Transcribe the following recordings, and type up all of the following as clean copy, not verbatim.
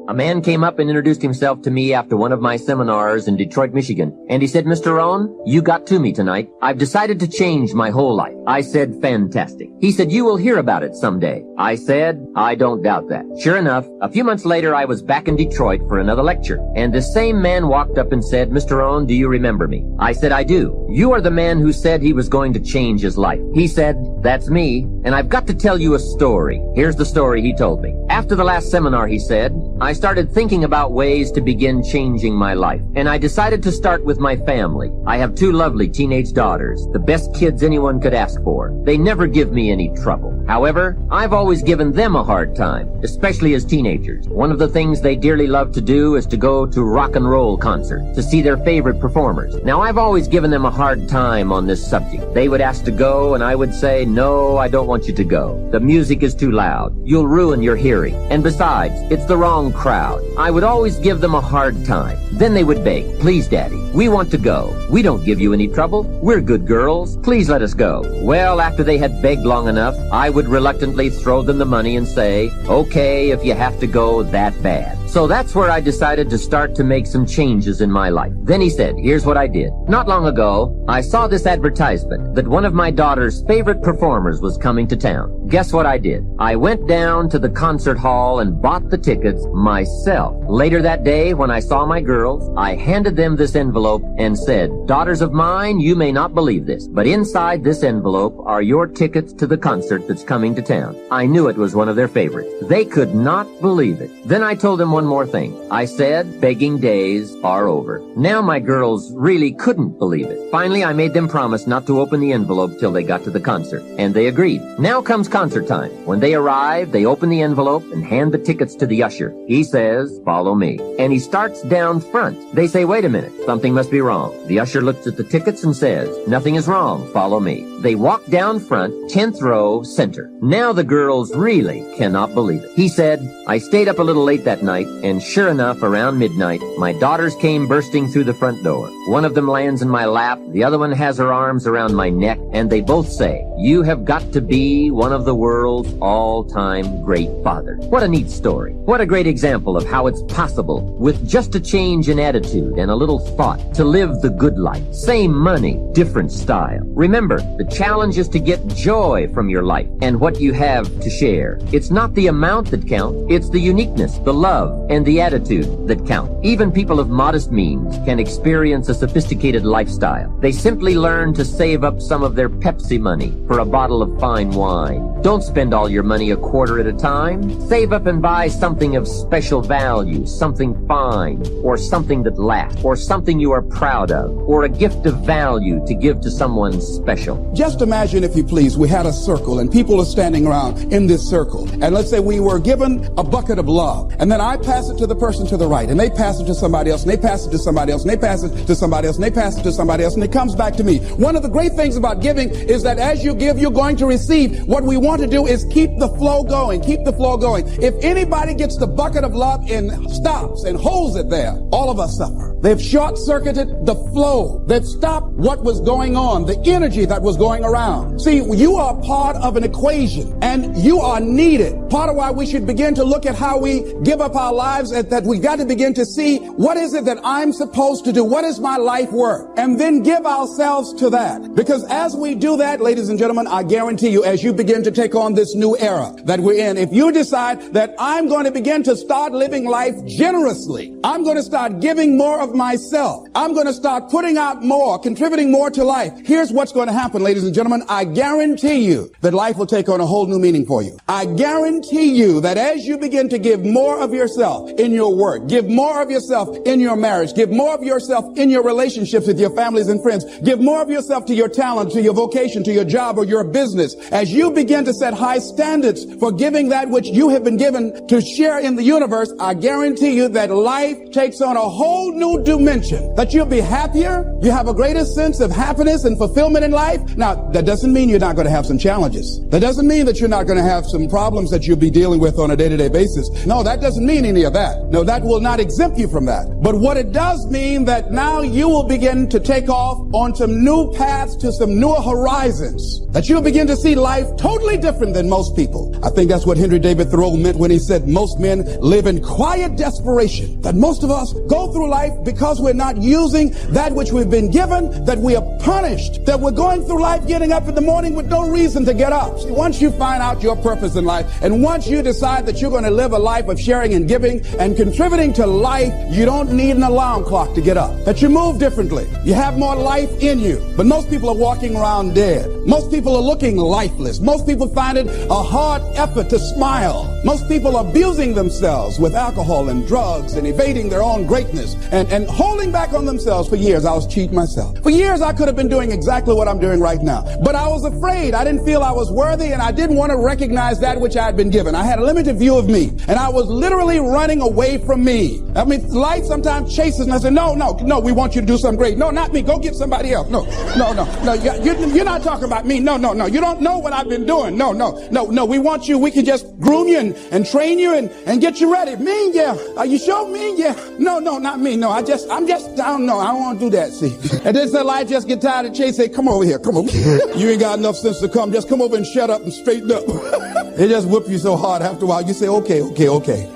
A man came up and introduced himself to me after one of my seminars in Detroit, Michigan. And he said, Mr. Rohn, you got to me tonight. I've decided to change my whole life. I said, fantastic. He said, you will hear about it someday. I said, I don't doubt that. Sure enough, a few months later, I was back in Detroit for another lecture. And the same man walked up and said, Mr. Rohn, do you remember me? I said, I do. You are the man who said he was going to change his life. He said, that's me. And I've got to tell you a story. Here's the story he told me. After the last seminar, he said, I started thinking about ways to begin changing my life. And I decided to start with my family. I have 2 lovely teenage daughters, the best kids anyone could ask for. They never give me any trouble. However, I've always given them a hard time, especially as teenagers. One of the things they dearly love to do is to go to rock and roll concerts, to see their favorite performers. Now, I've always given them a hard time on this subject. They would ask to go, and I would say, no, I don't want you to go. The music is too loud. You'll ruin your hearing. And besides, it's the wrong crowd. I would always give them a hard time. Then they would beg, please, Daddy, we want to go. We don't give you any trouble. We're good girls. Please let us go. Well, after they had begged long enough, I would reluctantly throw them the money and say, okay, if you have to go that bad. So that's where I decided to start to make some changes in my life. Then he said, here's what I did. Not long ago, I saw this advertisement that one of my daughter's favorite performers was coming to town. Guess what I did? I went down to the concert hall and bought the tickets myself. Later that day, when I saw my girls, I handed them this envelope and said, daughters of mine, you may not believe this, but inside this envelope are your tickets to the concert that's coming to town. I knew it was one of their favorites. They could not believe it. Then I told them one more thing. I said, begging days are over. Now my girls really couldn't believe it. Finally, I made them promise not to open the envelope till they got to the concert, and they agreed. Now comes concert time. When they arrive, they open the envelope and hand the tickets to the usher. He says, follow me. And he starts down front. They say, wait a minute, something must be wrong. The usher looks at the tickets and says, nothing is wrong, follow me. They walk down front, 10th row, center. Now the girls really cannot believe it. He said, I stayed up a little late that night, and sure enough, around midnight, my daughters came bursting through the front door. One of them lands in my lap, the other one has her arms around my neck, and they both say, you have got to be one of the world's all-time great fathers. What a neat story. What a great example of how it's possible, with just a change in attitude and a little thought, to live the good life. Same money, different style. Remember, the challenge is to get joy from your life and what you have to share. It's not the amount that counts, it's the uniqueness, the love, and the attitude that count. Even people of modest means can experience a sophisticated lifestyle. They simply learn to save up some of their Pepsi money for a bottle of fine wine. Don't spend all your money a quarter at a time. Save up and buy something of special value, something fine, or something that lasts, or something you are proud of, or a gift of value to give to someone special. Just imagine, if you please, we had a circle and people are standing around in this circle. And let's say we were given a bucket of love. And then I pass it to the person to the right, and they pass it to somebody else, and they pass it to somebody else, and they pass it to somebody else, and they pass it to somebody else, and it comes back to me. One of the great things about giving is that as you give, you're going to receive. What we want to do is keep the flow going, keep the flow going. If anybody gets the bucket of love and stops and holds it there, all of us suffer. They've short-circuited the flow. They've stopped what was going on, the energy that was going around. See, you are part of an equation, and you are needed. Part of why we should begin to look at how we give up our lives, that we got to begin to see, what is it that I'm supposed to do? What is my life worth? And then give ourselves to that. Because as we do that, ladies and gentlemen, I guarantee you, as you begin to take on this new era that we're in, if you decide that I'm going to begin to start living life generously, I'm going to start giving more of myself, I'm going to start putting out more, contributing more to life, here's what's going to happen, ladies and gentlemen. I guarantee you that life will take on a whole new meaning for you. I guarantee you that as you begin to give more of yourself in your work, give more of yourself in your marriage, give more of yourself in your relationships with your families and friends, give more of yourself to your talent, to your vocation, to your job or your business, as you begin to set high standards for giving that which you have been given to share in the universe, I guarantee you that life takes on a whole new dimension, that you'll be happier, you have a greater sense of happiness and fulfillment in life. Now, that doesn't mean you're not going to have some challenges. That doesn't mean that you're not going to have some problems that you're you'll be dealing with on a day-to-day basis. No, that doesn't mean any of that. No, that will not exempt you from that. But what it does mean that now you will begin to take off on some new paths to some newer horizons, that you'll begin to see life totally different than most people. I think that's what Henry David Thoreau meant when he said most men live in quiet desperation, that most of us go through life because we're not using that which we've been given, that we are punished, that we're going through life getting up in the morning with no reason to get up. See, once you find out your purpose in life, and once you decide that you're going to live a life of sharing and giving and contributing to life, you don't need an alarm clock to get up. That you move differently. You have more life in you. But most people are walking around dead. Most people are looking lifeless. Most people find it a hard effort to smile. Most people are abusing themselves with alcohol and drugs and evading their own greatness and holding back on themselves. For years, I was cheating myself. For years, I could have been doing exactly what I'm doing right now. But I was afraid. I didn't feel I was worthy, and I didn't want to recognize that which I had been given. I had a limited view of me, and I was literally running away from me. I mean, life sometimes chases me. I said, no, we want you to do something great. No, not me. Go get somebody else. No. You're not talking about me. No. You don't know what I've been doing. No. We want you. We can just groom you and train you and get you ready. Me, yeah. Are you sure? Me, yeah. No, not me. No, I'm just, I don't know. I don't want to do that, see. And then the life just get tired of chase. Say, come over here. Come over. You ain't got enough sense to come. Just come over and shut up and straighten up. They just whip you so hard after a while. You say, okay.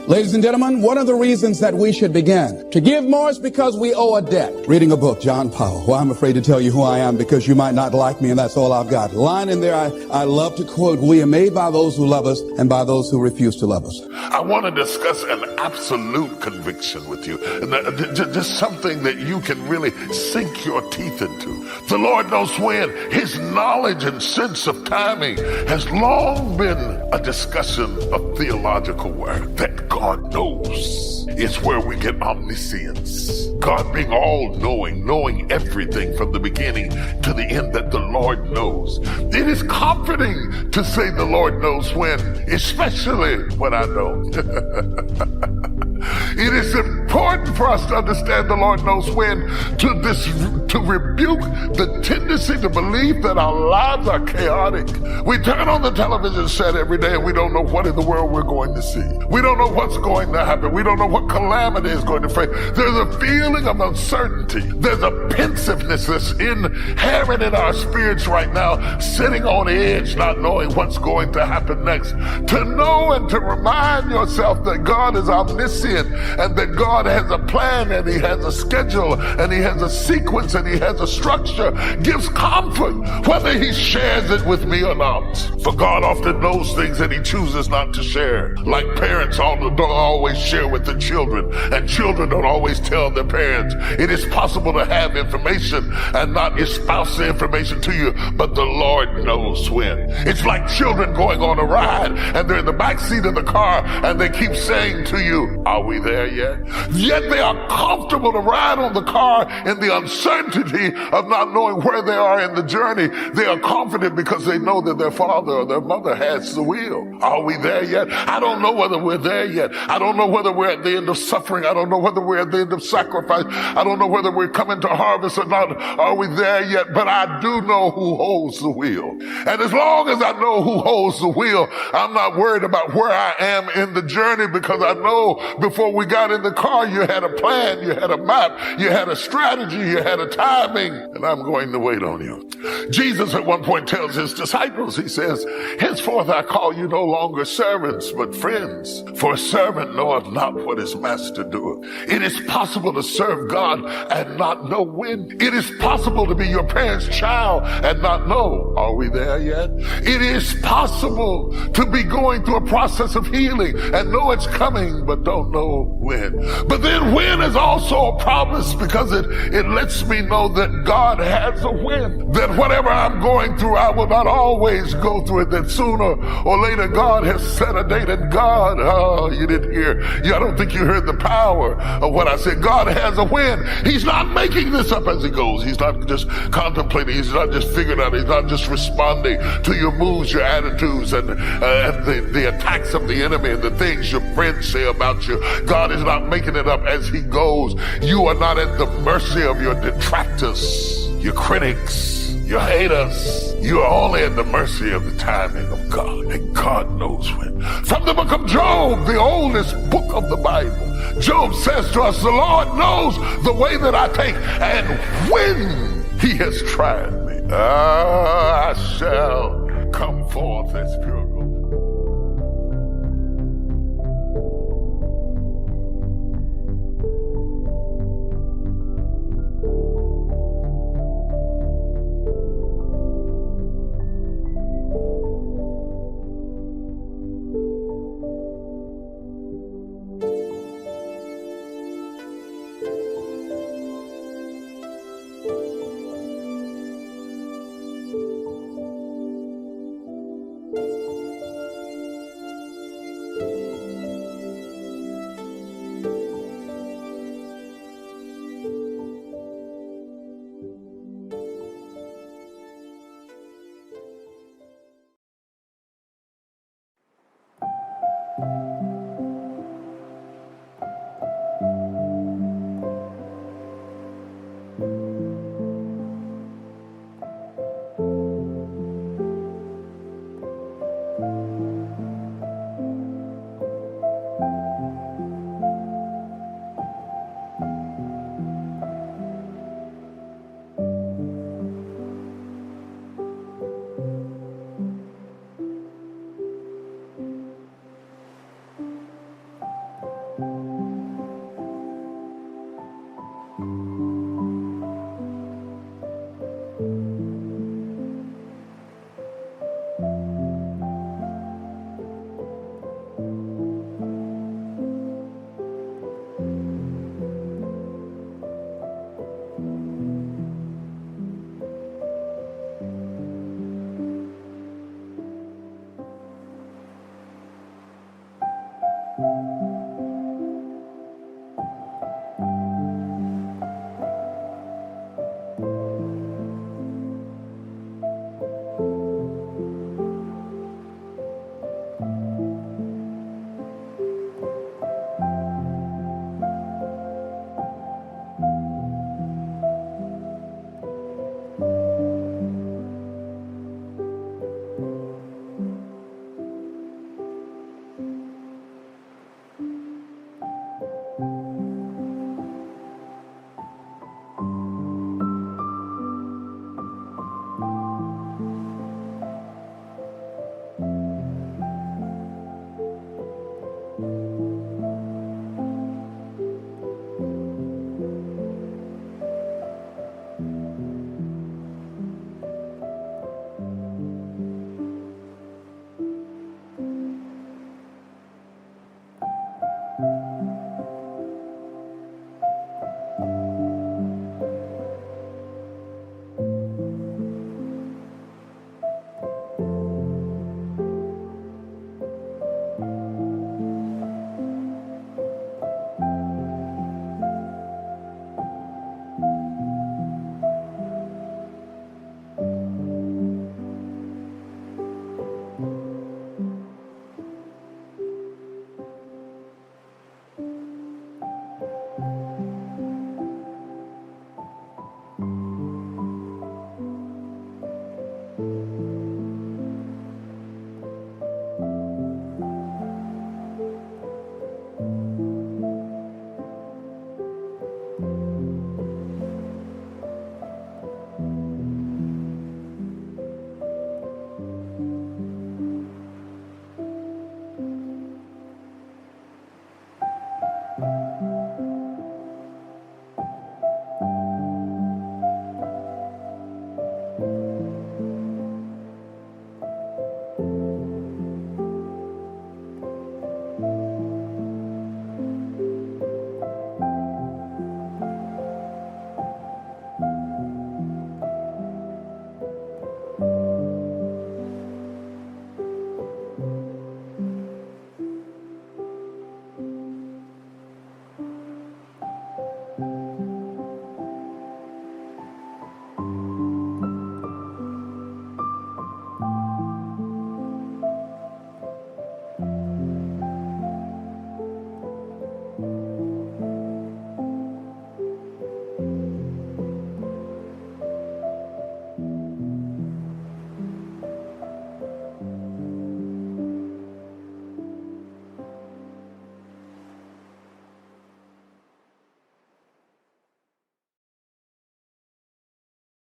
Ladies and gentlemen, one of the reasons that we should begin to give more is because we owe a debt. Reading a book, John Powell. Well, I'm afraid to tell you who I am because you might not like me, and that's all I've got. Line in there I love to quote, we are made by those who love us and by those who refuse to love us. I want to discuss an absolute conviction with you. Just something that you can really sink your teeth into. The Lord knows when. His knowledge and sense of timing has long been a discussion of theological work. That God knows is where we get omniscience. God being all-knowing, knowing everything from the beginning to the end, that the Lord knows. It is comforting to say the Lord knows when, especially when I don't. It is important for us to understand the Lord knows when, to rebuke the tendency to believe that our lives are chaotic. We turn on the television set every day and we don't know what in the world we're going to see. We don't know what's going to happen. We don't know what calamity is going to face. There's a feeling of uncertainty. There's a pensiveness that's inherent in our spirits right now, sitting on edge, not knowing what's going to happen next. To know and to remind yourself that God is omniscient and that God has a plan and He has a schedule and He has a sequence and He has a structure gives comfort, whether He shares it with me or not. For God often knows things that He chooses not to share. Like parents don't always share with their children, and children don't always tell their parents. It is possible to have information and not espouse the information to you, but the Lord knows when. It's like children going on a ride and they're in the back seat of the car and they keep saying to you, are we there yet? Yet they are comfortable to ride on the car in the uncertainty of not knowing where they are in the journey. They are confident because they know that their father or their mother has the wheel. Are we there yet? I don't know whether we're there yet. I don't know whether we're at the end of suffering. I don't know whether we're at the end of sacrifice. I don't know whether we're coming to harvest or not. Are we there yet? But I do know who holds the wheel. And as long as I know who holds the wheel, I'm not worried about where I am in the journey, because I know before we got in the car, you had a plan, you had a map, you had a strategy, you had a timing, and I'm going to wait on you. Jesus at one point tells His disciples, He says, henceforth I call you no longer servants, but friends. For a servant knoweth not what his master doeth. It is possible to serve God and not know when. It is possible to be your parents' child and not know. Are we there yet? It is possible to be going through a process of healing and know it's coming, but don't know when. But then when is also a promise, because it lets me know that God has a when. That whatever I'm going through, I will not always go through it. That sooner or later God has set a date, and God, you didn't hear. I don't think you heard the power of what I said. God has a when. He's not making this up as He goes. He's not just contemplating. He's not just figuring out. He's not just responding to your moods, your attitudes, and the attacks of the enemy and the things your friends say about you. God is not making it up as He goes. You are not at the mercy of your detractors, your critics, You hate us. You are only at the mercy of the timing of God, and God knows when. From the book of Job, the oldest book of the Bible, Job says to us, the Lord knows the way that I take, and when he has tried me, I shall come forth as pure gold.